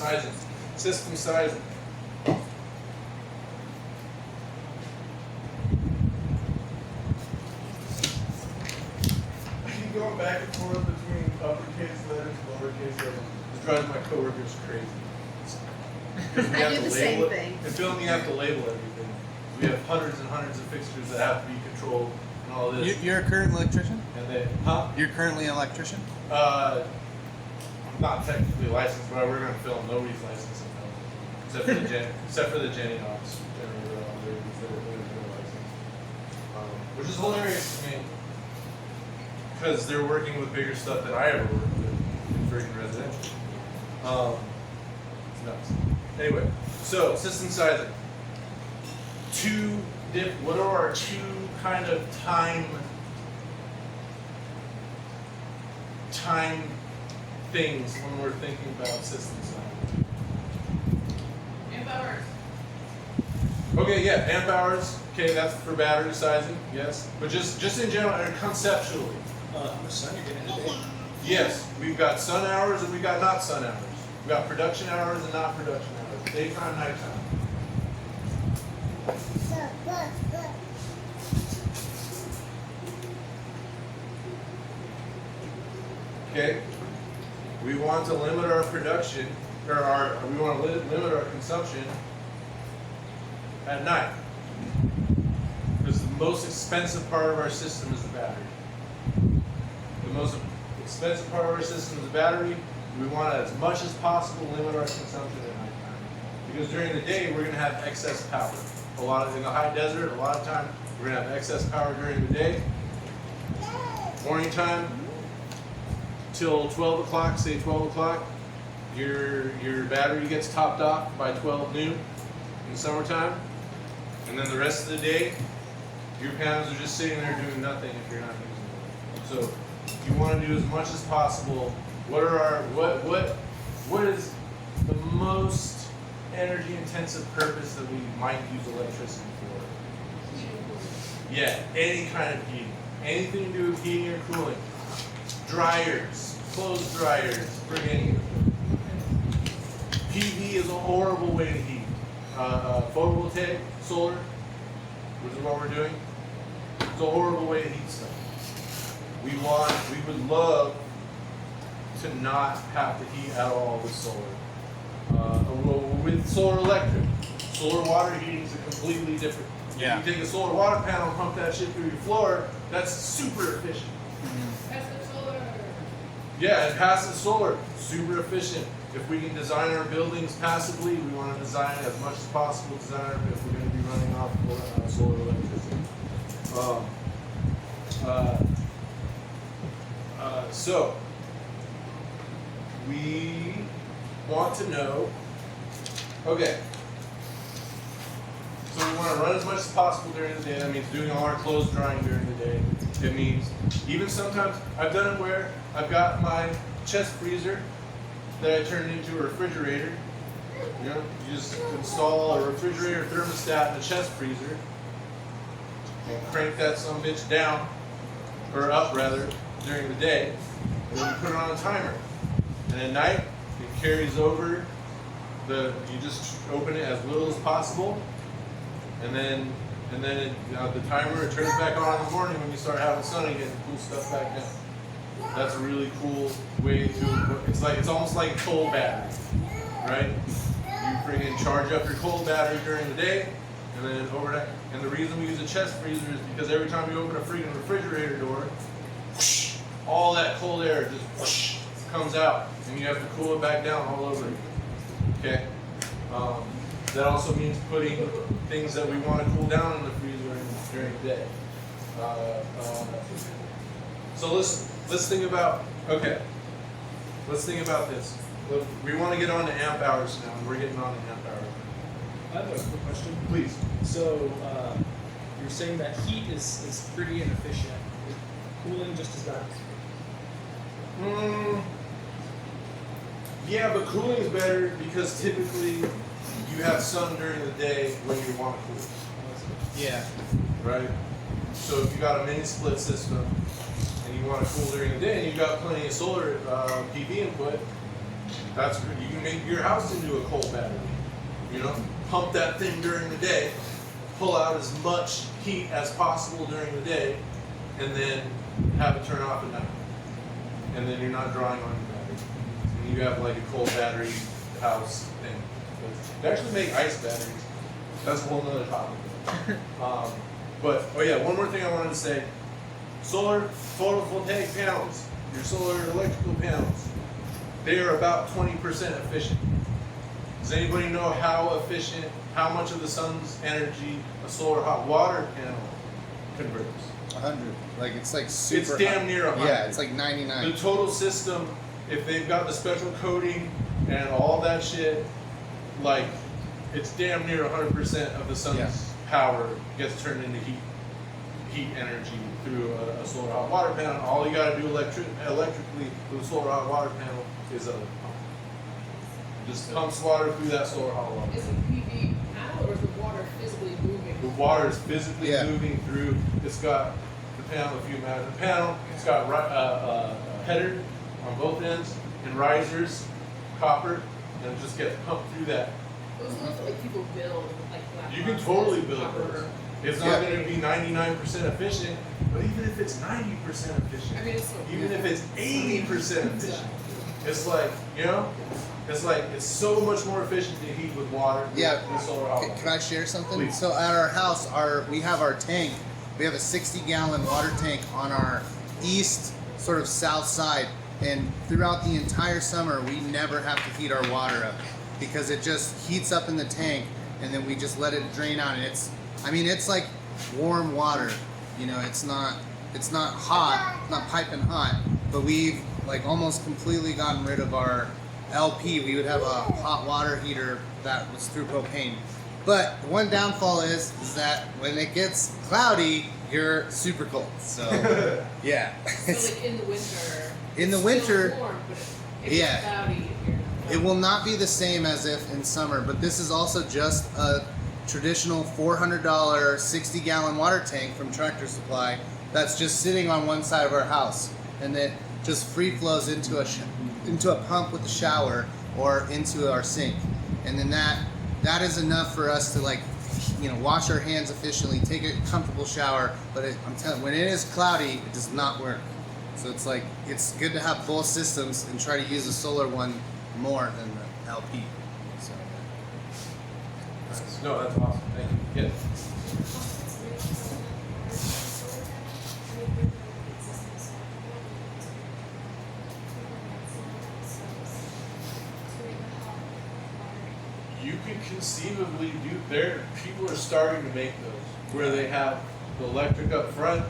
Sizing. System sizing. I keep going back and forth between uppercase letters and lowercase letters. It drives my coworkers crazy. I do the same thing. In film, you have to label everything. We have hundreds and hundreds of fixtures that have to be controlled and all this. You're a current electrician? And they, huh? You're currently an electrician? I'm not technically licensed, but I work on film. Nobody's licensed in film, except for the Jenny Knox. They're licensed, which is hilarious to me because they're working with bigger stuff than I ever worked with in freaking residential. It's nuts. Anyway, so system sizing. What are our two kind of time things when we're thinking about system sizing? Amp hours. Okay, yeah, amp hours. Okay, that's for battery sizing, yes. But just in general, or conceptually. How much sun you're getting in a day? Yes, we've got sun hours and we've got not sun hours. We've got production hours and not production hours. Daytime, nighttime. Okay, we want to limit our production, or we want to limit our consumption at night. Because the most expensive part of our system is the battery. The most expensive part of our system is the battery. We want to, as much as possible, limit our consumption at nighttime. Because during the day, we're going to have excess power. In the high desert, a lot of time, we're going to have excess power during the day. Morning time, till 12 o'clock, say 12 o'clock, your battery gets topped off by 12 noon in summertime. And then the rest of the day, your panels are just sitting there doing nothing if you're not using them. So you want to do as much as possible. What is the most energy intensive purpose that we might use electricity for? Yeah, any kind of heating. Anything to do with heating or cooling. Dryers, clothes dryers, friggin' PV is a horrible way to heat. Photovoltaic, solar, which is what we're doing. It's a horrible way to heat stuff. We would love to not have to heat at all with solar. With solar electric. Solar water heating is a completely different. Yeah. You take a solar water panel and pump that shit through your floor, that's super efficient. Passive solar. Yeah, and passive solar, super efficient. If we can design our buildings passively, we want to design as much as possible. If we're going to be running off solar electricity. So we want to know. Okay. So we want to run as much as possible during the day. That means doing all our clothes drying during the day. It means even sometimes I've done it where I've got my chest freezer that I turned into a refrigerator. You know, you just install a refrigerator thermostat in the chest freezer and crank that some bitch down, or up rather, during the day, and then you put it on a timer. And at night, it carries over you just open it as little as possible, and then the timer, it turns back on in the morning when you start having sun again and cool stuff back down. That's a really cool way to, it's almost like a cold battery, right? You friggin' charge up your cold battery during the day, and then overnight. And the reason we use a chest freezer is because every time you open a friggin' refrigerator door, whoosh, all that cold air just whoosh, comes out, and you have to cool it back down all over again. Okay? That also means putting things that we want to cool down in the freezer during the day. So let's think about, let's think about this. We want to get on to amp hours now, and we're getting on to amp hours. I have a quick question. Please. So you're saying that heat is pretty inefficient. Cooling just as bad. Yeah, but cooling is better because typically you have sun during the day when you want to cool. Yeah. Right? So if you got a mini split system and you want to cool during the day and you've got plenty of solar PV input, That's good. You can make your house into a coal battery. You know, pump that thing during the day, pull out as much heat as possible during the day, and then have it turn off at night. And then you're not drawing on your battery. And you have like a coal battery house thing. They actually make ice batteries. That's a whole nother topic. But, oh yeah, one more thing I wanted to say. Solar photovoltaic panels, your solar electrical panels, they are about 20% efficient. Does anybody know how efficient, how much of the sun's energy a solar hot water panel converts? 100. Like it's like super. It's damn high. near 100. Yeah, it's like 99. The total system, if they've got the special coating and all that shit, like it's damn near 100% of the sun's power gets turned into heat energy through a solar hot water panel. All you got to do electrically with a solar hot water panel is a pump. Just pumps water through that solar hot water. Is it PV panel or is the water physically moving? The water is physically moving through. It's got the panel. If you imagine the panel, it's got a header on both ends and risers, copper, and it just gets pumped through that. Those ones that like people build like black You can boxes, totally build copper. those. It's not going to be 99% efficient, but even if it's 90% efficient, I mean, it's so even if it's 80% efficient, Exactly. it's like, you know, it's like, it's so much more efficient to heat with water than solar hot water. Can I share something? Please. So at our house, we have our tank. We have a 60-gallon water tank on our east, sort of south side, and throughout the entire summer, we never have to heat our water up because it just heats up in the tank, and then we just let it drain out. And it's like warm water. You know, it's not hot, not piping hot, but we've like almost completely gotten rid of our LP. We would have a hot water heater that was through propane. But one downfall is that when it gets cloudy, you're super cold. So yeah. So like in the winter. In the it's winter, still warm, but if it's cloudy, it will not be the same as if in summer, but this is also just a traditional $400 60-gallon water tank from Tractor Supply that's just sitting on one side of our house, and it just free flows into a pump with a shower or into our sink, and then that is enough for us to like, you know, wash our hands efficiently, take a comfortable shower. But I'm telling you, when it is cloudy, it does not work. So it's like, it's good to have both systems and try to use the solar one more than the LP. So No, that's awesome. Thank you. Yes. You could conceivably people are starting to make those where they have the electric up front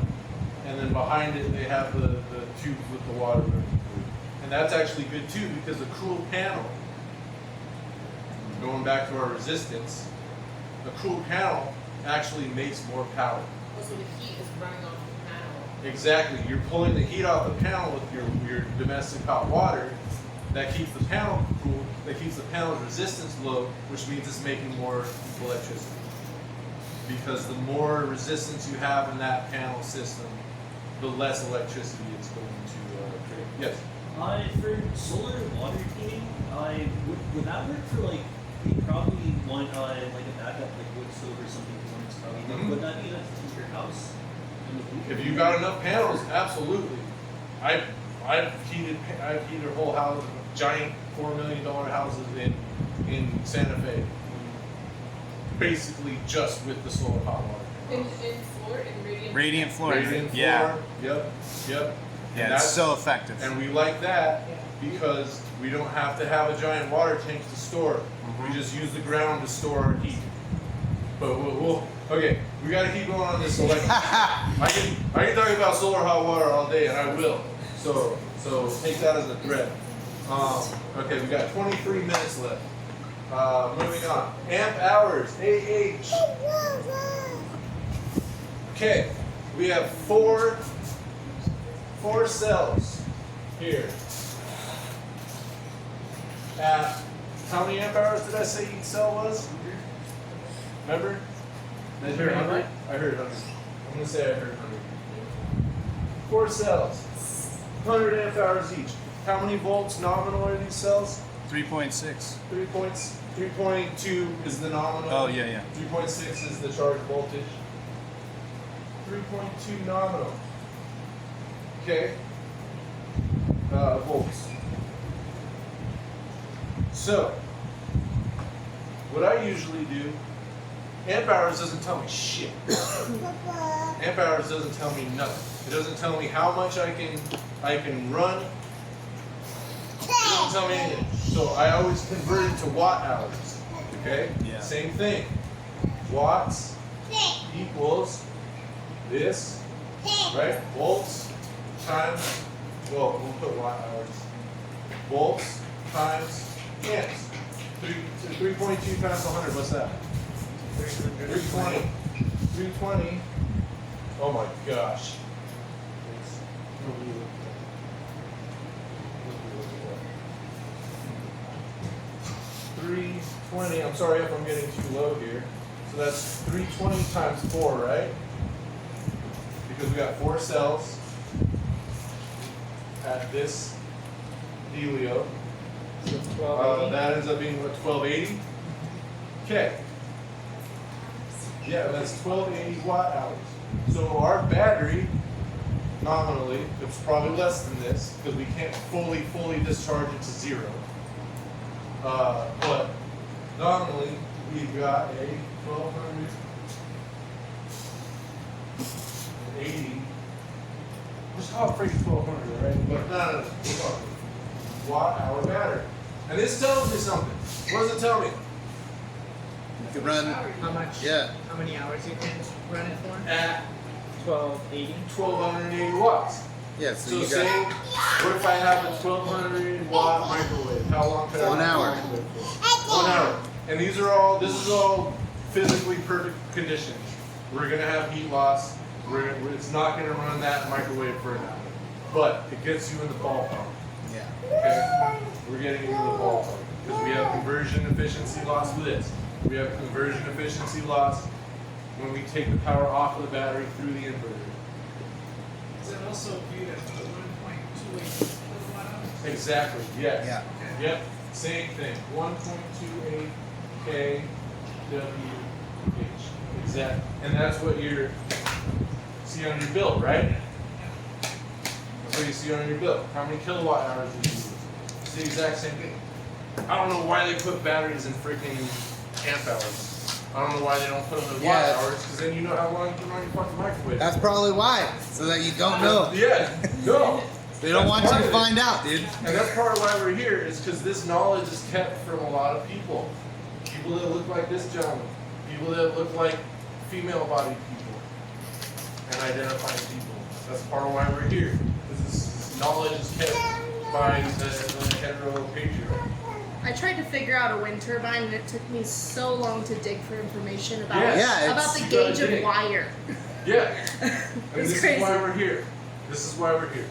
and then behind it they have the tubes with the water running through. And that's actually good too because the cool panel, going back to our resistance, the cool panel actually makes more power. Also the heat is running off the panel. Exactly. You're pulling the heat off the panel with your domestic hot water. That keeps the panel cool, that keeps the panel's resistance low, which means it's making more electricity. Because the more resistance you have in that panel system, the less electricity it's going to create. Yes? For solar water heating, would that work for like, you probably want like a backup like wood stove or something when it's probably, Mhm. would that be enough to heat your house in the winter? If you got enough panels, absolutely. I've heated whole houses, giant $4 million houses in Santa Fe, basically just with the solar hot water. In floor, in radiant floor. Radiant floor. Yeah. Yep. Yeah, And it's that's- so effective. And we like that because we don't have to have a giant water tank to store. We just use the ground to store our heat. But okay, we got to keep going on this electric. I can talk about solar hot water all day, and I will. So take that as a threat. Okay, we got 23 minutes left. Moving on. Amp hours, AH. Okay, we have four cells here. How many amp hours did I say each cell was? Remember? Did I hear 100? I heard 100. I'm going to say I heard 100. 4 cells, 100 amp hours each. How many volts nominal are these cells? 3.6. 3.2 is the nominal. Oh, yeah. 3.6 is the charge voltage. 3.2 nominal. Okay. Volts. So, what I usually do, amp hours doesn't tell me shit. Amp hours doesn't tell me nothing. It doesn't tell me how much I can run. It doesn't tell me anything. So I always convert it to watt hours. Okay? Yeah. Same thing. Watts equals this, right? Volts times, well, we'll put watt hours. Volts times amps. 3.2 times 100, what's that? 320. 320. Oh my gosh. 320. I'm sorry if I'm getting too low here. So that's 320 times 4, right? Because we got 4 cells at this dealio. So 1280. That ends up being what, 1280? Okay. Yeah, that's 1280 watt hours. So our battery, nominally, it's probably less than this because we can't fully discharge it to 0. But nominally, we've got a 1280. Just call it freaking 1200, right? But no, we're talking watt hour battery. And this tells me something. What does it tell me? You can run. How much? Yeah. How many hours you can run it for? At 1280. 1280 watts. Yeah, so So you say, got what if I have a 1200 watt microwave? How long can I 1 run the hour. microwave for? 1 hour. And this is all physically perfect conditions. We're gonna have heat loss. It's not gonna run that microwave for an hour. But it gets you in the ballpark. yeah. Okay? We're getting into the ballpark. Because we have conversion efficiency loss with this. We have conversion efficiency loss when we take the power off of the battery through the inverter. Is it also viewed as 1.28 kilowatt hours? Exactly, yes. Yeah. Yep, same thing. 1.28 kWh. Exactly. And that's what you see on your bill, right? That's what you see on your bill. How many kilowatt hours do you use? It's the exact same thing. I don't know why they put batteries in freaking amp hours. I don't know why they don't put them in watt Yeah. hours, because then you know how long you can run your fucking microwave. That's probably why. So that you don't know. Yeah, no. They don't want you to find out, dude. And that's part of why we're here, is because this knowledge is kept from a lot of people. People that look like this gentleman. People that look like female-bodied people. And identifying people. That's part of why we're here. Because this knowledge is kept by the hetero patriarch. I tried to figure out a wind turbine, and it took me so long to dig for information about Yeah. Yeah, about the you gotta gauge of dig. wire. Yeah. And It's this crazy. is why we're here. This is why we're here.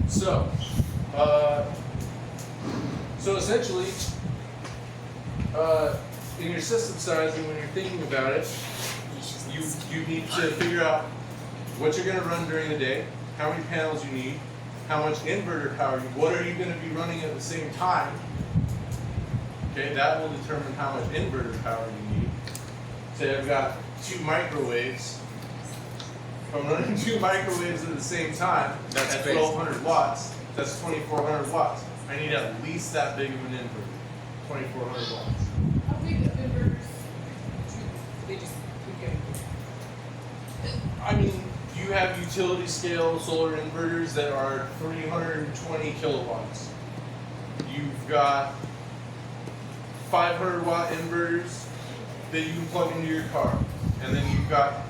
So essentially, in your system sizing, when you're thinking about it, you need to figure out what you're going to run during the day, how many panels you need, how much inverter power what are you going to be running at the same time. Okay, that will determine how much inverter power you need. Say I've got 2 microwaves. If I'm running 2 microwaves at the same time, That's at crazy. 1200 watts, that's 2400 watts. I need at least that big of an inverter, 2400 watts. How big of inverters do they just keep getting? I mean, you have utility scale solar inverters that are 320 kilowatts. You've got 500 watt inverters that you can plug into your car. And then you've got,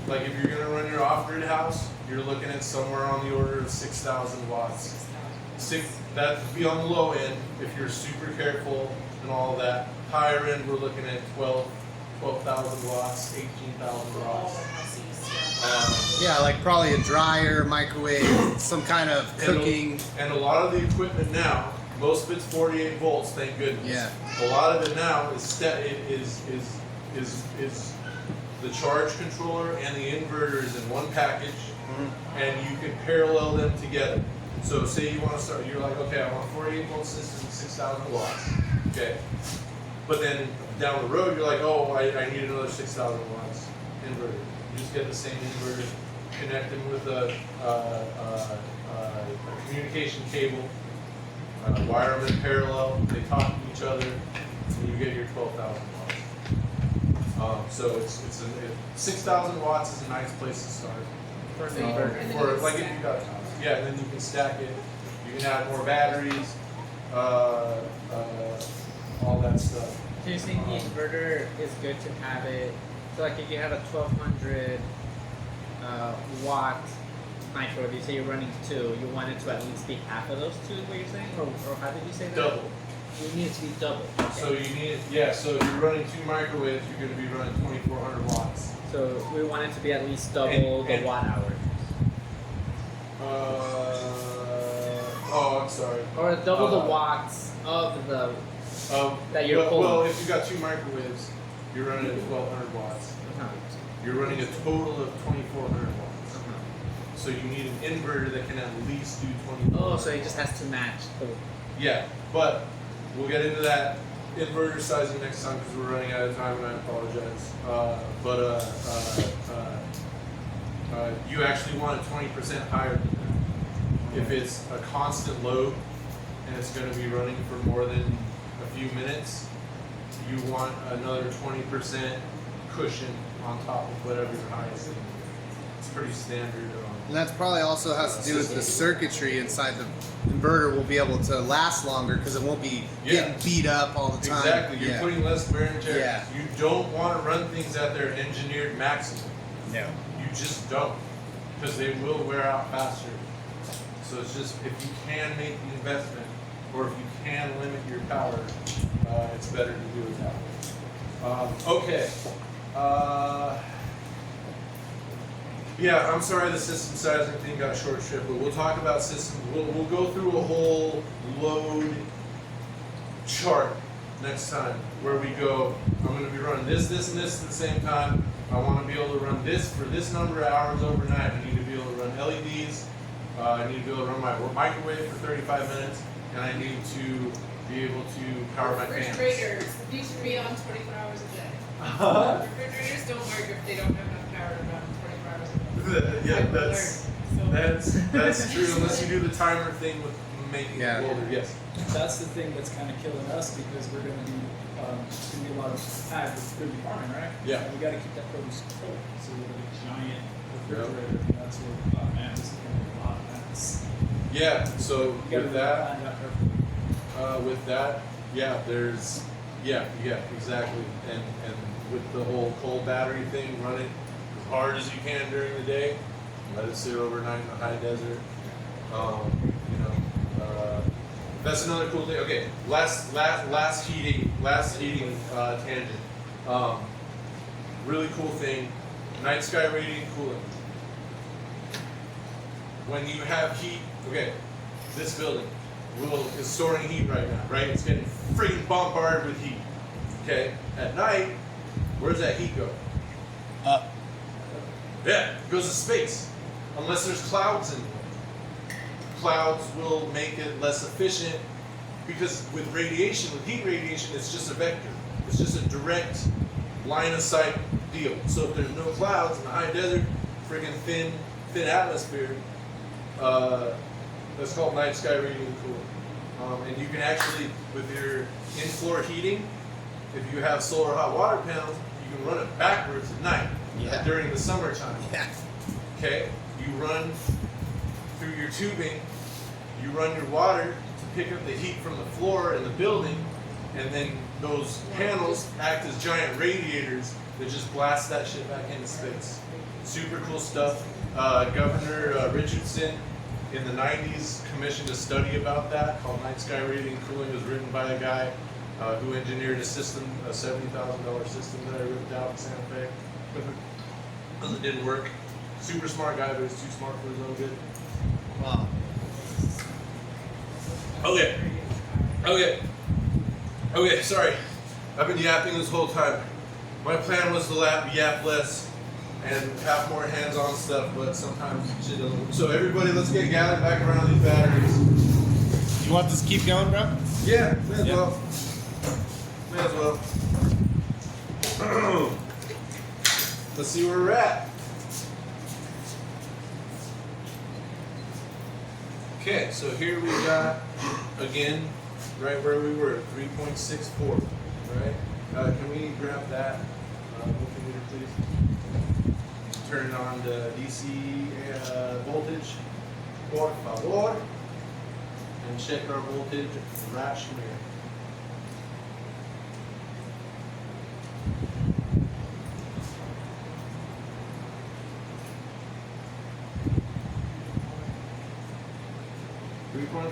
like if you're gonna run your off-grid house, you're looking at somewhere on the order of 6,000 watts. That'd be on the low end if you're super careful and all of that. Higher end, we're looking at 12,000 watts, 18,000 watts. Yeah, like probably a dryer, microwave, some kind of cooking. And a lot of the equipment now, most of it's 48 volts, thank goodness. Yeah. A lot of it now is the charge controller and the inverters in one package, and you can parallel them together. So say you want to start, you're like, okay, I want a 48 volt system, 6,000 watts. Okay. But then down the road, you're like, oh, I need another 6,000 watts inverter. You just get the same inverter, connect them with a communication cable, wire them in parallel, they talk to each other, and you get your 12,000 watts. So it's 6,000 watts is a nice place to start. For an So you- inverter. and then For you like if stack you got, yeah, and then you can stack it. You can add more batteries, all that stuff. So you're saying the inverter is good to have it. So like if you have a 1200 watt microwave, you say you're running 2, you want it to at least be half of those 2 is what you're saying? Or how did you say that? Double. You need it to be double. Okay. So you need, yeah, so if you're running 2 microwaves, you're going to be running 2,400 watts. So we want it to be at least double the And- watt hour. Oh, I'm sorry. Or double the watts of the that you're well, pulling. well, if you got 2 microwaves, you're running at 1,200 watts. Uh-huh. You're running a total of 2,400 watts. Uh-huh. So you need an inverter that can at least do 24. Oh, so it just has to match the Yeah, but we'll get into that inverter sizing next time because we're running out of time and I apologize. You actually want it 20% higher than that. If it's a constant load and it's going to be running for more than a few minutes, you want another 20% cushion on top of whatever your highest is. It's pretty standard. And that's probably also has to do with the circuitry inside the inverter will be able to last longer because it won't be getting beat up all the time. Exactly. You're putting less wear and tear. Yeah. You don't want to run things at their engineered maximum. No. You just don't, because they will wear out faster. So it's just, if you can make the investment, or if you can limit your power, it's better to do it that way. Okay. Yeah, I'm sorry the system sizing thing got short shrift, but we'll talk about systems. We'll go through a whole load chart next time where we go, I'm going to be running this, and this at the same time. I want to be able to run this for this number of hours overnight. I need to be able to run LEDs. I need to be able to run my microwave for 35 minutes, and I need to be able to power my fans. Refrigerators need to be on 24 hours a day. Refrigerators don't work if they don't have enough power to run 24 hours a day. Yeah, I've that's true. Unless you do the timer thing with making it colder. Yes. That's the thing that's kind of killing us because we're going to be it's going to be a lot of ag with food farming, right? Yeah. And we got to keep that produce cold. So we have a giant refrigerator. And that's where, oh man, this is going to be a lot of mess. Yeah. So You got with to that, perfectly. there's exactly, and with the whole cold battery thing, run it as hard as you can during the day. Let it sit overnight in the high desert. That's another cool thing. Okay, last heating tangent. Really cool thing. Night sky radiant cooling. When you have heat, okay, this building is storing heat right now, right? It's getting freaking bombarded with heat. Okay, at night, where does that heat go? Up. Yeah, it goes to space, unless there's clouds in there. Clouds will make it less efficient because with heat radiation, it's just a vector. It's just a direct line of sight deal. So if there's no clouds in the high desert, friggin' thin atmosphere, that's called night sky radiant cooling. And you can actually, with your in-floor heating, if you have solar hot water panels, you can run it backwards at night during the summertime. Yeah. Okay, you run through your tubing, you run your water to pick up the heat from the floor in the building, and then those panels act as giant radiators that just blast that shit back into space. Super cool stuff. Governor Richardson in the 90s commissioned a study about that called Night Sky Radiant Cooling. It was written by a guy who engineered a system, a $70,000 system that I ripped out in Santa Fe. Because it didn't work. Super smart guy, but he's too smart for his own good. Wow. Okay, sorry. I've been yapping this whole time. My plan was to yap less. and have more hands-on stuff, but sometimes shit doesn't work. So everybody, let's get gathered back around these batteries. You want this to keep going, bro? Yeah, may as well. May as well. Let's see where we're at. Okay, so here we got, again, right where we were, 3.64, right? Can we grab that multimeter, please? Turn on the DC voltage, por favor, and check our voltage right here.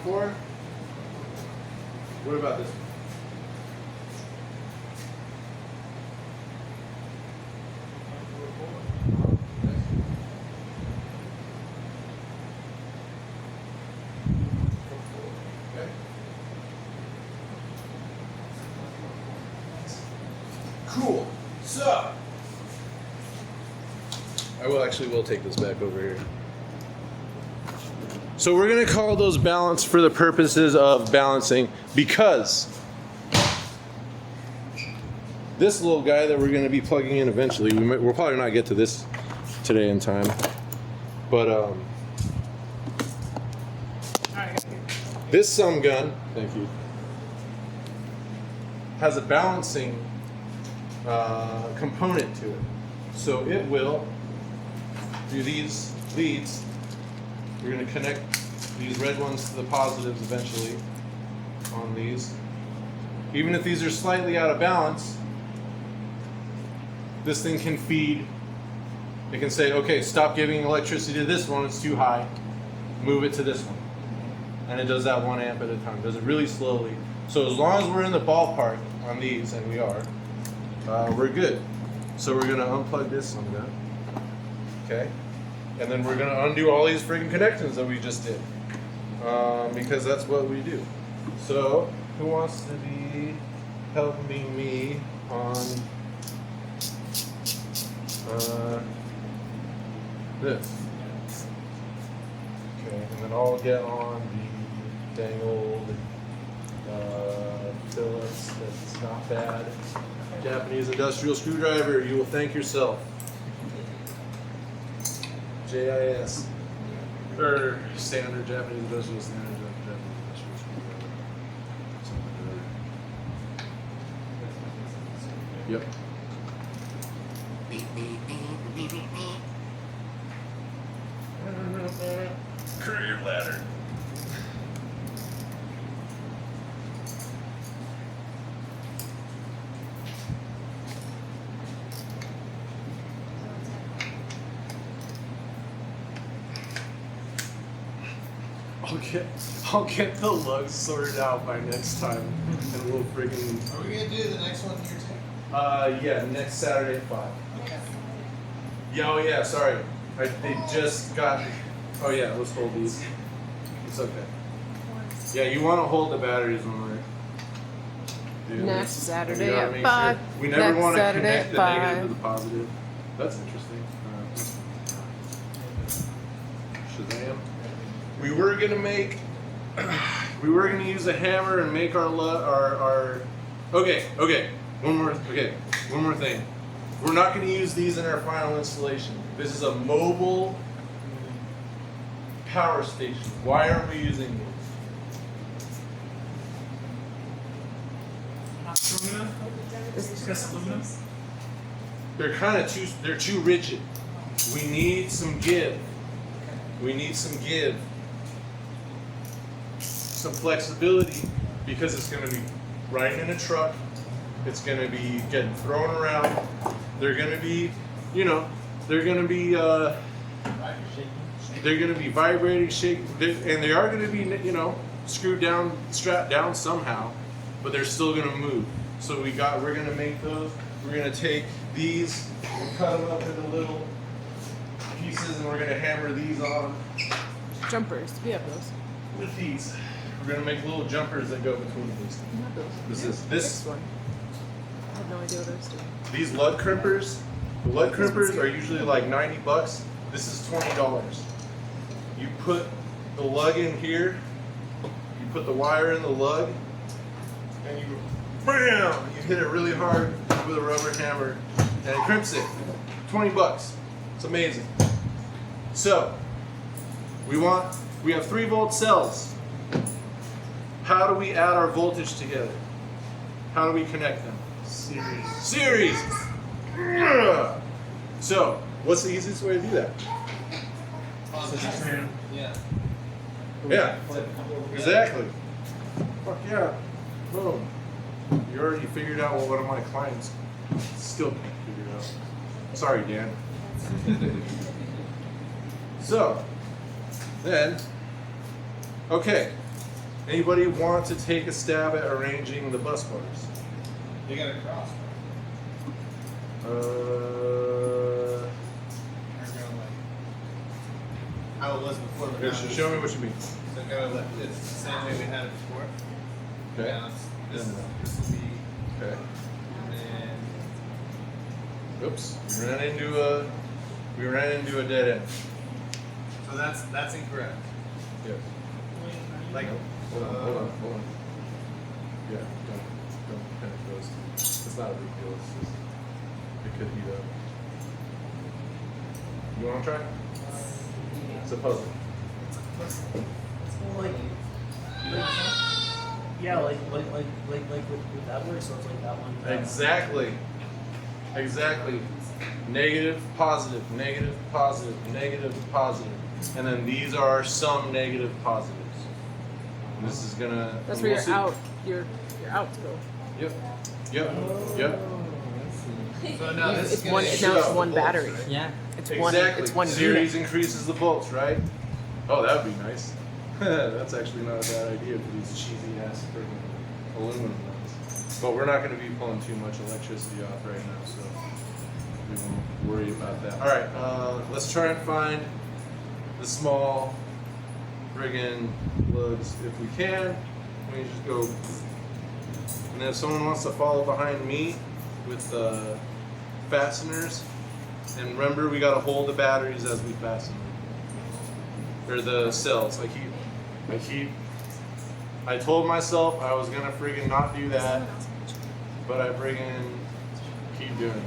.4. What about this one? Okay. Cool. So I will take this back over here. So we're going to call those balanced for the purposes of balancing, because this little guy that we're going to be plugging in eventually, we'll probably not get to this today in time, but this sum gun, thank you, has a balancing component to it. So it will do these leads. We're going to connect these red ones to the positives eventually on these. Even if these are slightly out of balance, this thing can feed. It can say, okay, stop giving electricity to this one, it's too high. Move it to this one. And it does that 1 amp at a time. Does it really slowly. So as long as we're in the ballpark on these, and we are, we're good. So we're going to unplug this one then. Okay? And then we're going to undo all these freaking connections that we just did. Because that's what we do. So, who wants to be helping me on this? Okay, and then I'll get on the dang old Phillips that's not bad. Japanese industrial screwdriver. You will thank yourself. JIS. Or standard Japanese industrial standard Japanese industrial screwdriver. Yep. Career ladder. I'll get the lugs sorted out by next time, and we'll freaking. Are we gonna do the next one here too? Yeah, next Saturday at 5. Okay. Yeah, oh yeah, sorry. They just got. Oh yeah, let's hold these. It's okay. Yeah, you want to hold the batteries when we're. doing Next this. Saturday You gotta at make 5. Sure. We never Next want to Saturday connect at the 5. negative to the positive. That's interesting. Shazam. We were gonna make. We were gonna use a hammer and make our Okay. One more thing. We're not gonna use these in our final installation. This is a mobile power station. Why aren't we using these? Not strong enough? Because aluminum? They're kind of too rigid. We need some give. Some flexibility, because it's going to be riding in a truck. It's going to be getting thrown around. They're going to be, they're going to be vibrating, shaking, and they are going to be, screwed down, strapped down somehow, but they're still going to move. So we're going to make those. We're going to take these and cut them up into little pieces, and we're going to hammer these on Jumpers. We have those. with these. We're going to make little jumpers that go between these. We have those. This This one. I have no idea what those do. These lug crimpers The lug crimpers are usually like 90 bucks. This is $20. You put the lug in here, you put the wire in the lug, and you bam! You hit it really hard with a rubber hammer, and it crimps it. 20 bucks. It's amazing. So, we have 3-volt cells. How do we add our voltage together? How do we connect them? Series. So, what's the easiest way to do that? Yeah. Yeah, exactly. Fuck yeah. Boom. You already figured out what one of my clients still can't figure out. Sorry, Dan. So, then, okay. Anybody want to take a stab at arranging the bus bars? They got a cross. How it was before. But Here, now it's- show me what you mean. So go like this, the same way we had it before. Okay. Now this will be, Okay. and Oops. We ran into a dead end. so that's incorrect. Yeah. Like, Hold on. Yeah, don't panic those. It's not a big deal. It's just, it could heat up. You want to try? It's a puzzle. Yeah, like with that works, so it's like that one. Exactly. Negative, positive, negative, positive, negative, positive. And then these are some negative positives. And this is gonna. That's we'll where see. your outs go. Yep. so now this is It's gonna one. shoot Now it's the one volts, battery. right? Yeah. It's Exactly. It's one Series unit. increases the volts, right? Oh, that would be nice. That's actually not a bad idea for these cheesy ass freaking aluminum ones. But we're not going to be pulling too much electricity off right now, so we won't worry about that. All right, let's try and find the small friggin' lugs if we can. Let me just go. And then if someone wants to follow behind me with the fasteners, and remember we got to hold the batteries as we fasten them. Or the cells. I told myself I was gonna friggin' not do that, but I friggin' keep doing it.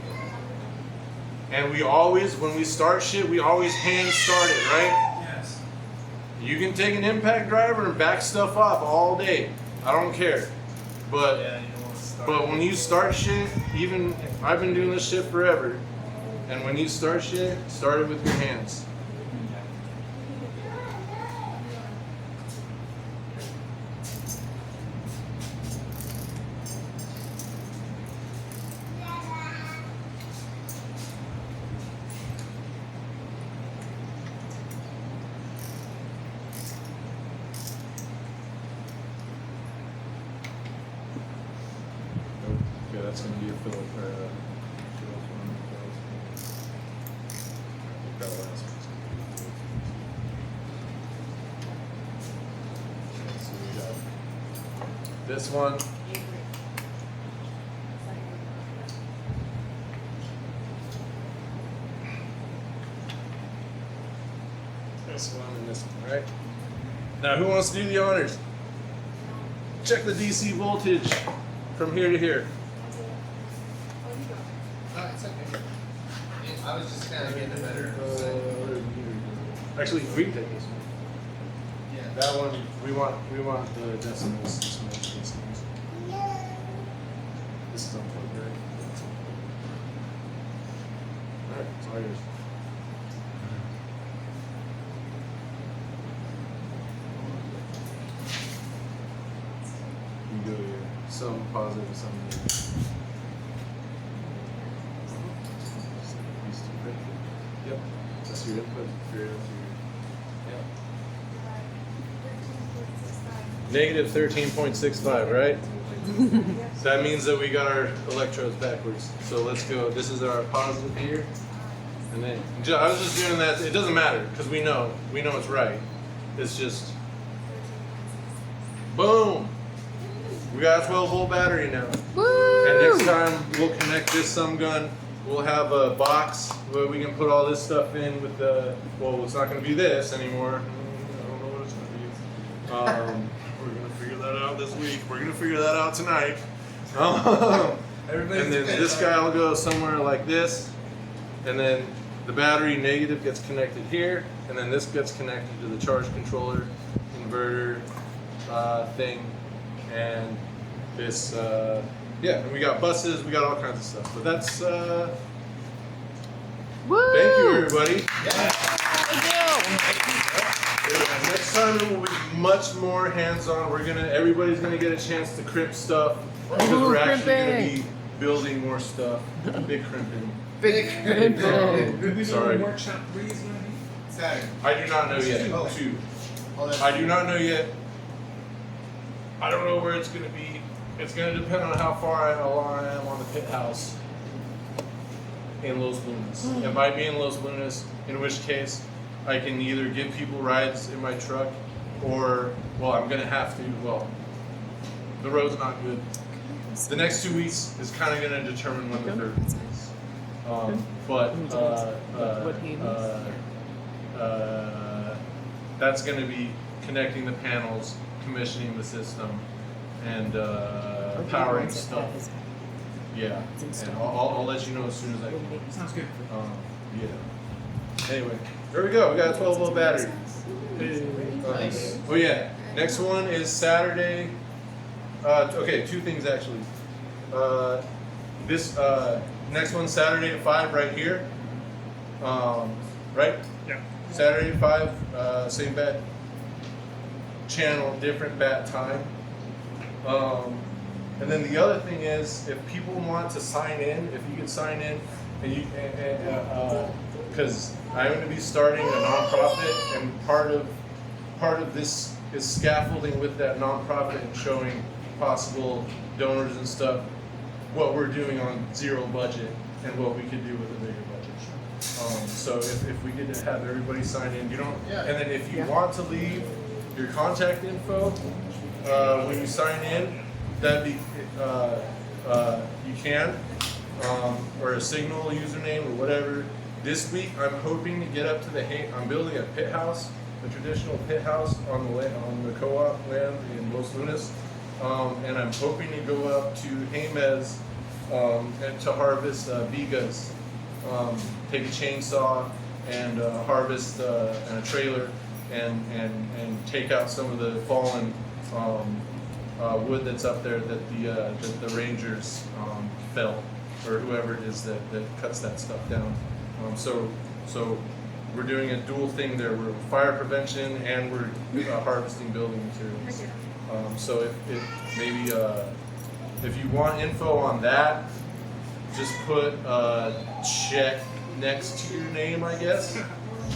And we always, when we start shit, we always hand start it, right? Yes. You can take an impact driver and back stuff up all day. I don't care. But Yeah, you don't want to start. But when you start shit, even I've been doing this shit forever, and when you start shit, start it with your hands. Okay, that's gonna be a Philip or a Philip one. I think that last one's gonna be okay, so we got this one. This one and this one, right? Now who wants to do the honors? Check the DC voltage from here to here. Oh, it's okay. I was just kind of getting a better. Actually, we can take this one. Yeah. That one, we want the decimals. Just match decimals. This is unplugged, right? Alright, it's all yours. You go here. Some positive, some negative. These two right there. Yep. That's your input. Your yep. Negative 13.65, right? So that means that we got our electrodes backwards. So let's go. This is our positive here. And then, I was just doing that. It doesn't matter because we know it's right. It's just, boom. We got a 12-volt battery now. Woo! And next time we'll connect this some gun we'll have a box where we can put all this stuff in with the, well, it's not going to be this anymore. I don't know what it's going to be. We're going to figure that out this week. We're going to figure that out tonight. And then this guy will go somewhere like this. And then the battery negative gets connected here. And then this gets connected to the charge controller, inverter thing. And this, yeah, and we got buses, we got all kinds of stuff. But that's, Woo! thank you, everybody. Thank you. Next time it will be much more hands-on. Everybody's gonna get a chance to crimp stuff because Ooh, we're actually gonna crimping. be building more stuff. Big crimping. Big crimping. We Sorry. know workshop 3 is going to be? Saturday. I do not know yet. Oh. 2. Oh, that's I do not know yet. I don't know where it's gonna be. It's gonna depend on how far along I am on the pit house in Los Lunas. It might be in Los Lunas, in which case I can either give people rides in my truck or, well, I'm gonna have to, well, the road's not good. The next 2 weeks is kind of gonna determine when the third week is. That's gonna be connecting the panels, commissioning the system, and powering stuff. Yeah, and I'll let you know as soon as I can. Sounds good. Yeah. Anyway, there we go. We got a 12-volt battery. Nice. Oh yeah. Next one is Saturday. Okay, 2 things actually. This next one Saturday at 5 right here. Right? Yeah. Saturday at 5. Same bat channel, different bat time. And then the other thing is, if people want to sign in, if you could sign in, and you, because I'm going to be starting a nonprofit, and part of this is scaffolding with that nonprofit and showing possible donors and stuff what we're doing on zero budget and what we could do with a bigger budget. So if we get to have everybody sign in, you don't, Yeah. and then if you want to leave your contact info when you sign in, that'd be you can, or a Signal username or whatever. This week I'm hoping to get up to I'm building a pit house, a traditional pit house on the co-op land in Los Lunas, and I'm hoping to go up to Jemez and to harvest vigas, take a chainsaw and harvest and a trailer and take out some of the fallen wood that's up there that the rangers fell, or whoever it is that cuts that stuff down. So we're doing a dual thing there. We're fire prevention and we're harvesting building materials. So if maybe if you want info on that, just put check next to your name, I guess.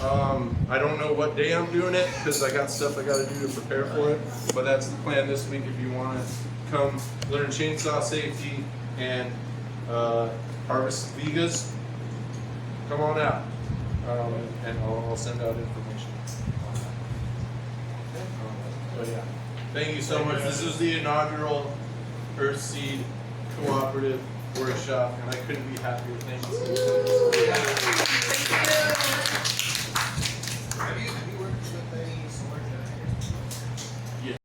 I don't know what day I'm doing it because I got stuff I got to do to prepare for it. But that's the plan this week. If you want to come learn chainsaw safety and harvest vigas, come on out, and I'll send out information. But yeah, thank you so much. This is the inaugural Earthseed Cooperative Workshop, and I couldn't be happier. Thank you. Have you